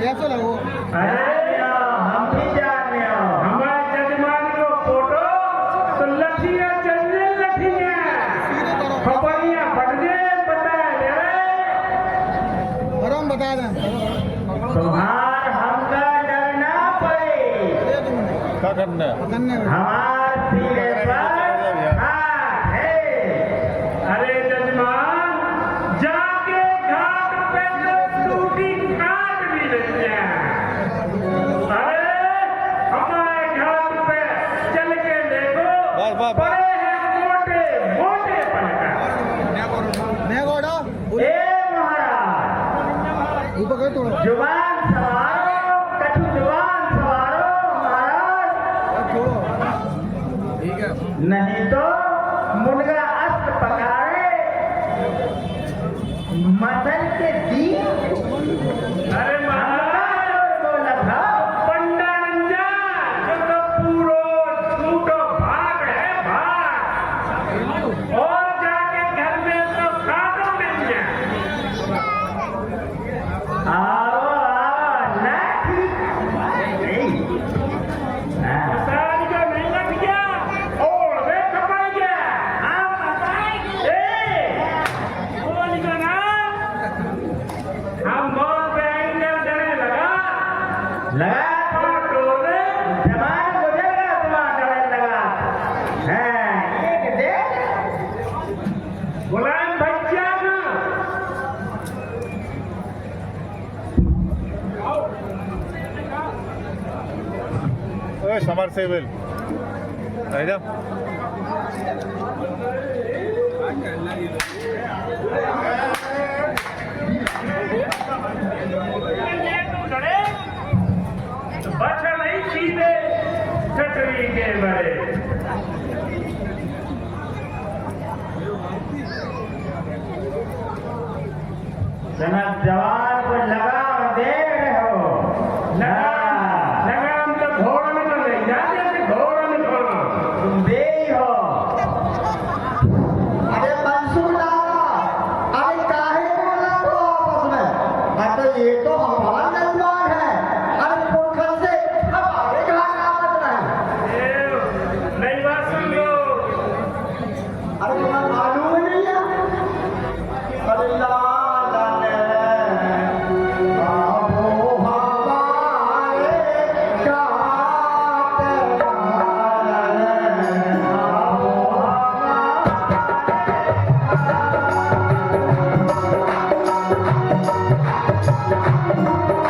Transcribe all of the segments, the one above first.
कैसे लगो? अरे हम भी जाने हमारे जजमान को फोटो तो लठियां चलने लठियां खबरियां बढ़ने बताए दे और हम बता दें तुम्हार हमका डरना पड़े क्या करना है? हमार सीने पर हाथ है। अरे जजमान जाके घाट पे तो टूटी खाट भी लेते हैं। अरे हमारे घाट पे चल के देखो बस, बस। बड़े हैं मोटे मोटे पलका। नेगोड़ा ए महाराज ऊपर कर तोड़ो जुबान सवारो कछु जुबान सवारो महाराज छोड़ो ठीक है नहीं तो मुर्गा अस्त पकाए मटन के दी। अरे महाराज बोला था पंडा रंजा जो तो पूरो छूटो भाग है भाग और जाके घर में तो खाटो मिल जाए। आओ ना ठीक सारी का नहीं लग गया और वे कपड़ गया हम बताएंगे बोल का ना हम बहुत पे आएंगे डरने लगा फोटो ने जमान गुजरेगा तुम्हारा डरने लगा है एक दे गुलाम भैया ना ओए समर सेवल आ जा बच्चा नहीं सीधे छतरी के बड़े जवान को लगाम दे रहे हो लगाम तो घोड़ा में तो नहीं जाते थे घोड़ा में तो तुम दे ही हो। अरे बंसुला अरे काहे बोला तो आपस में अरे ये तो हमारा जजमान है अरे पोखर से हमारे घर आवाज रहे नहीं बात सुन लो अरे तुम्हें मालूम ही नहीं है अरे लाल Thank you.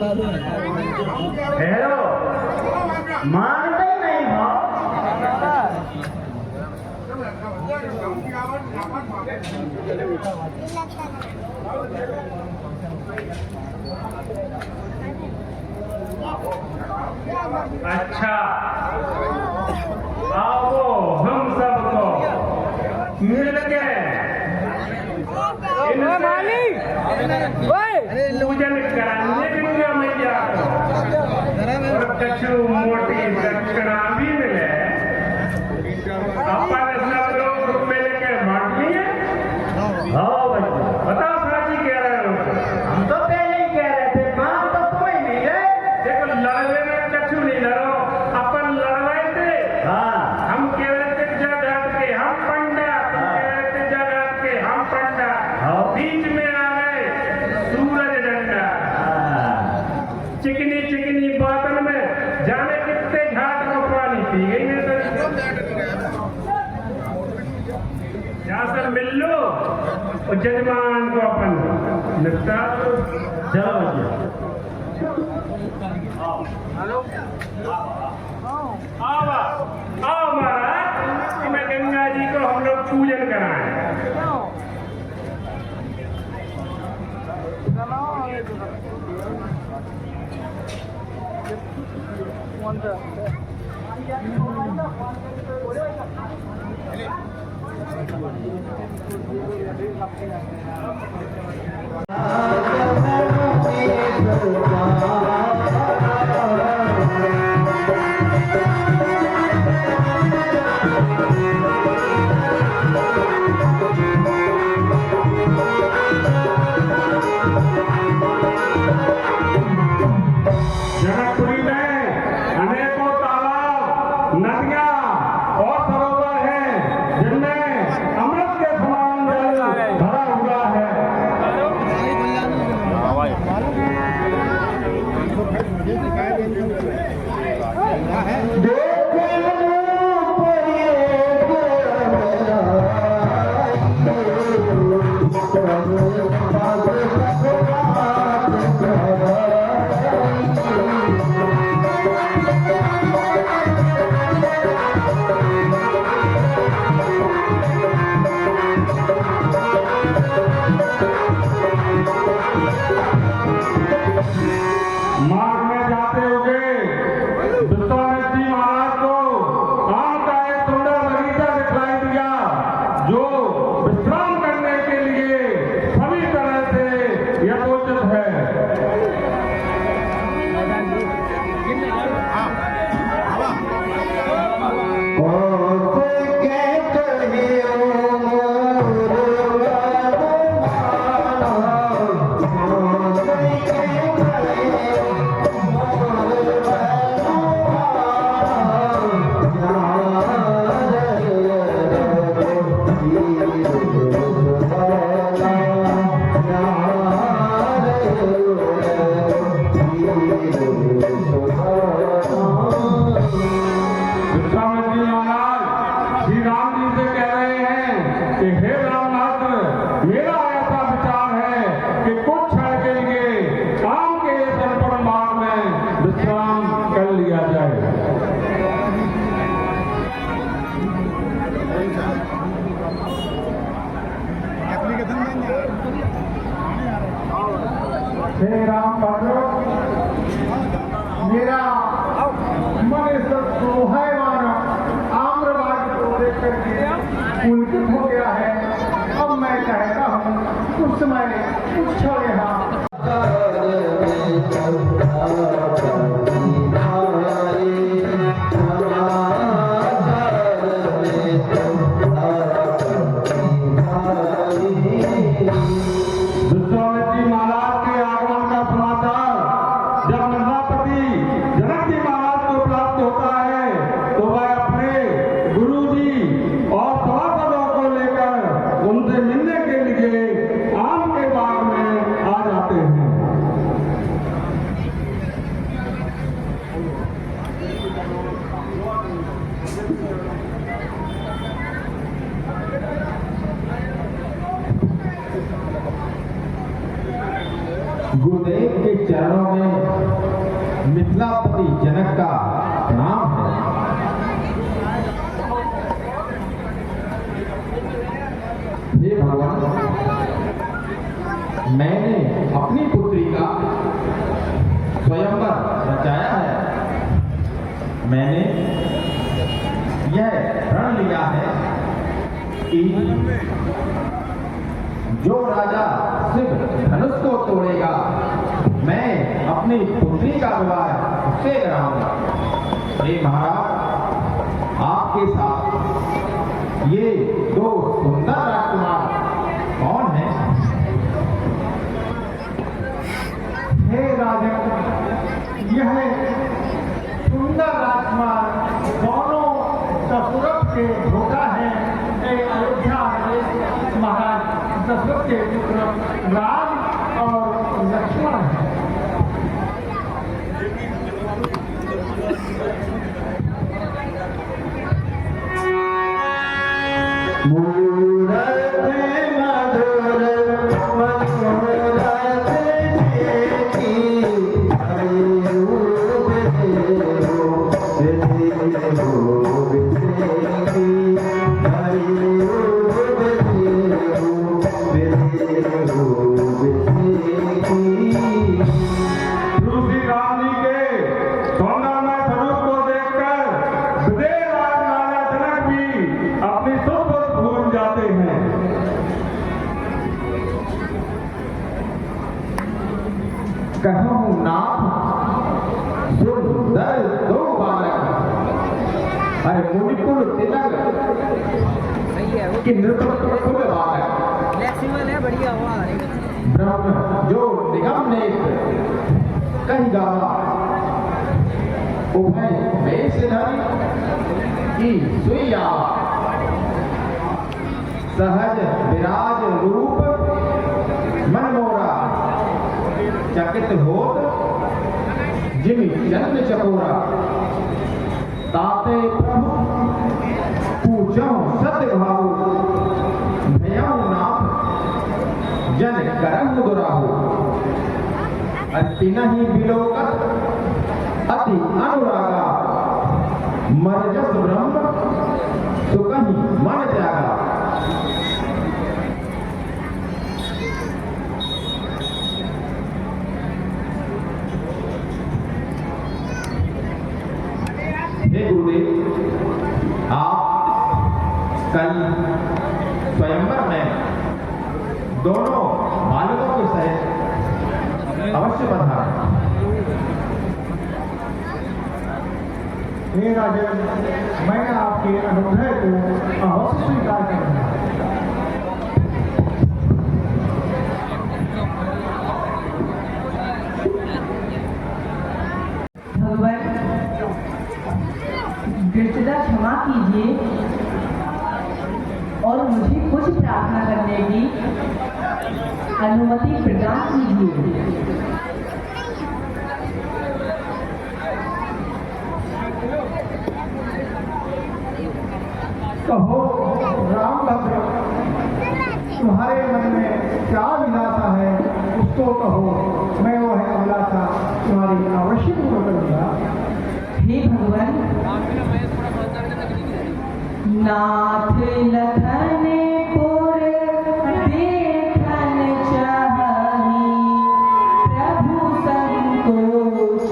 बता दूं हेलो मानते ही नहीं भाव अच्छा आओ हम सबको मिलके पूजन कराने गंगा मैया और कछु मोटी दक्षिणा भी मिले अपन सब लोग मिलके बांट लिए। हाँ भैया बताओ साजी कह रहे हो हम तो पहले ही कह रहे थे काम तो कोई नहीं है देखो लड़ने में कछु नहीं लड़ो अपन लड़वाए थे। हाँ हम कह रहे थे जगत के हम पंडा तुम कह रहे थे जगत के हम पंडा हाँ। बीच में आ गए सूरज डंडा चिकनी चिकनी बातन में जाने कितने घाट को पानी पी गई है यहाँ से मिल लो और जजमान को अपन निपटा दो। चलो भैया आओ महाराज कि मैं गंगा जी को हम लोग पूजन कराएं। जनकपुरी में अनेकों तालाब नदियां और सरोवर हैं जिनमें अमृत के समान जल भरा हुआ है। मार्ग में जाते हुए विश्वामित्र जी महाराज को आम का एक सुंदर बगीचा दिखलाई दिया जो विश्राम करने के लिए सभी तरह से यथोचित है। विश्वामित्र जी महाराज श्री राम जी से कह रहे हैं कि हे रामनाथ मेरा ऐसा विचार है कि कुछ क्षण के लिए आम के दर्पण मार्ग में विश्राम कर लिया जाए। श्री राम भद्रो मेरा मन इस सुहायमान आम्रवाद को देख करके पुलकित हो गया है। अब मैं कहता हूँ उस समय कुछ क्षण यहाँ विश्वामित्र जी महाराज के आगमन का समाचार जब प्रजापति जनक जी महाराज को प्राप्त होता है तो वह अपने गुरु जी और सभासदों को लेकर उनसे मिलने के लिए आम के बाग में आ जाते यह रण लिया है कि जो राजा शिव धनुष को तोड़ेगा मैं अपनी पुत्री का विवाह उससे कराऊंगा। हे महाराज, आपके साथ ये दो सुंदर राजकुमार कौन हैं? हे राजन, यह सुंदर राजकुमार दोनों दशरथ के भोटा हैं। अयोध्या में महाराज दशरथ के पुत्र राम और लक्ष्मण हैं। दूसरी राम जी के सौंदर्यमय स्वरूप को देखकर विदेह राजराजा जनक भी अपनी सुख भूल जाते हैं। कहूँ नाथ सुंदर दो बालक, अरे मुनिकुल तिलक कि नृत्य फुल बालक, बढ़िया हुआ ब्रह्म जो निगम नेत्र कही गावा, उभय वेशधर की सुइया, सहज विराज रूप मनमोरा, चकित होत जिमि चंद्र चकोरा, ताते प्रभु पूजो सत्य भाव, भयउ नाथ जन करम दुराहो, अति नहीं बिलोकत अति अनुरागा, मरजस ब्रह्म सुकहि मन त्यागा। हे गुरुदेव, आप कल स्वयंवर में दोनों बालकों के सहित अवश्य पधारें। हे राजन, मैं आपके अनुग्रह को अवश्य स्वीकार करूंगा। भगवान गिरचदा क्षमा कीजिए और मुझे कुछ प्रार्थना करने की अनुमति प्रदान कीजिए। कहो रामभद्र, तुम्हारे मन में क्या अभिलाषा है उसको कहो, मैं वह अभिलाषा तुम्हारी अवश्य पूर्ण करूंगा। हे भगवान, नाथ लखन पुर देखन चाही, प्रभु संतोष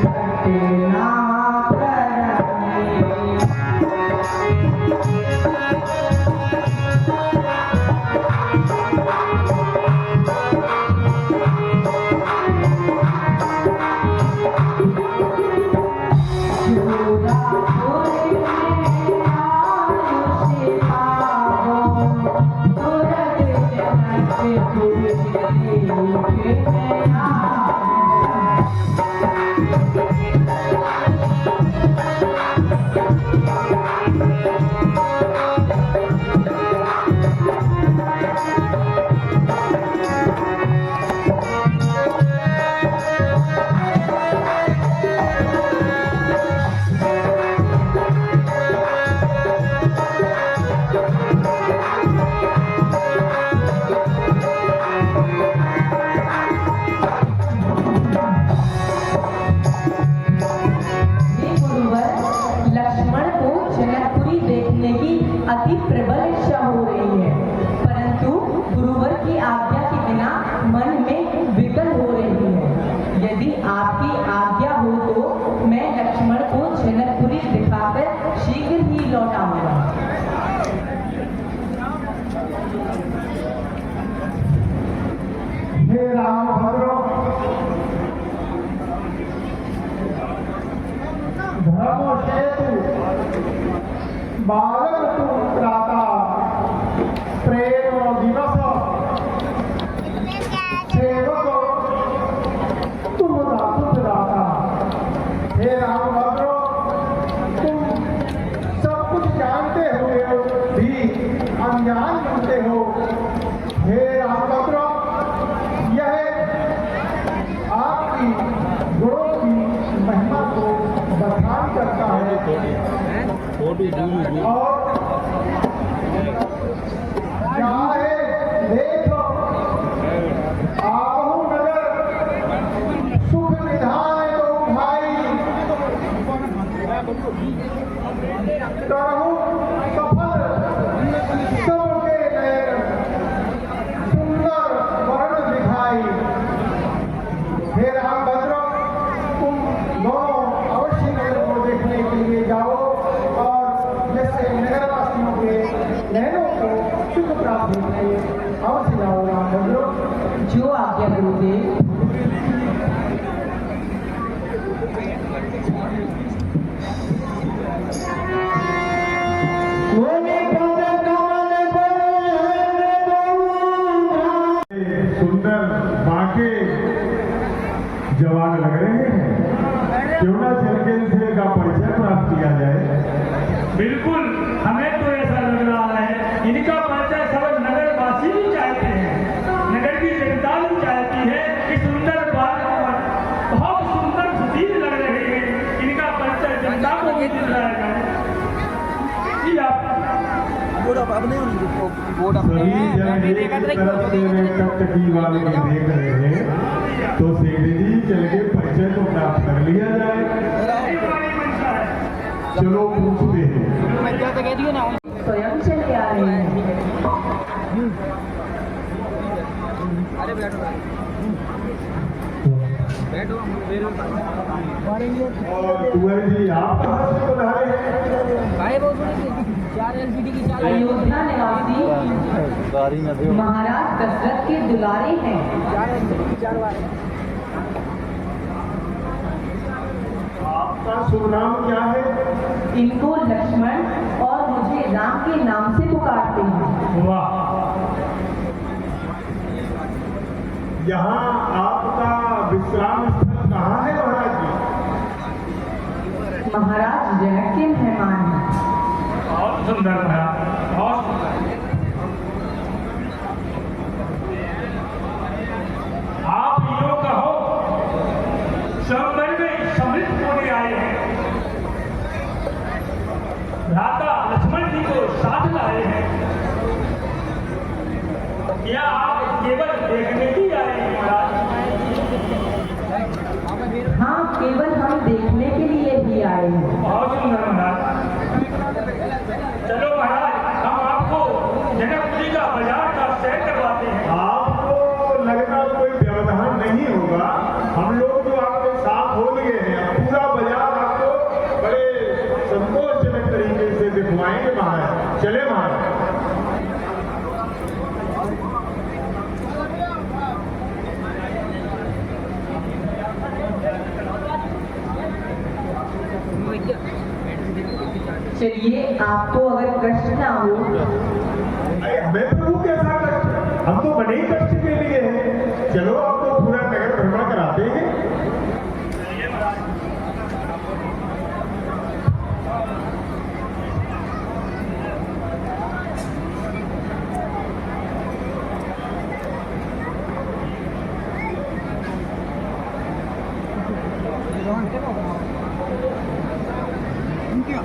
प्रकट ना करहि। Thank you. बालक तुम त्राता प्रेम दिवस सेवक तुम दासुत दाता। हे रामभद्र, तुम सब कुछ जानते हुए भी अनजान बनते हो। हे रामभद्र, यह आपकी गुणों की महिमा को बखान करता है। और चाहे देखो आहू नगर सुख निधान दो भाई, करहु सफल सबके नयन सुंदर वर्ण दिखाई। हे रामभद्र, तुम दोनों अवश्य नगर को देखने के लिए जाओ और जैसे नगरवासियों के नयनों को सुख प्राप्त होते अवश्य जाओ। रामभद्र, जो आज्ञा गुरुदेव। सुंदर बांके जवान लग रहे हैं, क्यों ना चलके इनसे का परिचय प्राप्त किया जाए। बिल्कुल, हमें तो ऐसा लग रहा है इनका परिचय सब नगरवासी भी चाहते हैं, नगर की जनता भी चाहती है। इस सुंदर बाग पर बहुत सुंदर सुशील लग रहे हैं, इनका परिचय जनता को भी दिलाएगा। जी आप सभी जन एक तरफ से वे टकटकी वाले को देख रहे हैं, तो सेठ जी चल के परिचय को प्राप्त कर लिया जाए। चलो पूछते हैं। स्वयं चले आ रहे हैं। अरे बैठो बैठो और कुंवर जी आप कहाँ से पधारे हैं? भाई बहुत बड़ी 4 LCD की 4 अयोध्या निवासी महाराज दशरथ के दुलारे हैं। 4 LCD की 4 बार। आपका शुभ नाम क्या है? इनको लक्ष्मण और मुझे राम के नाम से पुकारते हैं। वाह, यहाँ आपका विश्राम स्थल कहाँ है महाराज जी? महाराज जनक के मेहमान हैं। बहुत सुंदर महाराज, बहुत सुंदर। आप यो कहो संबंध में समृद्ध होने आए हैं, भ्राता लक्ष्मण जी को साथ लाए हैं, या आप केवल देखने ही आए हैं महाराज? हाँ, केवल हम देखने के लिए ही आए हैं। बहुत सुंदर महाराज। चलो महाराज, हम आपको जनकपुरी का बाजार का सैर करवाते हैं। आपको लगता कोई व्यवधान नहीं होगा, हम लोग जो आपके साथ हो लिए हैं, पूरा बाजार आपको बड़े संतोषजनक तरीके से दिखवाएंगे महाराज। चले महाराज। चलिए, आपको अगर कष्ट ना हो। अरे हमें प्रभु कैसा कष्ट, हम तो बड़े ही कष्ट के लिए हैं। चलो आपको पूरा नगर भ्रमण कराते हैं। क्या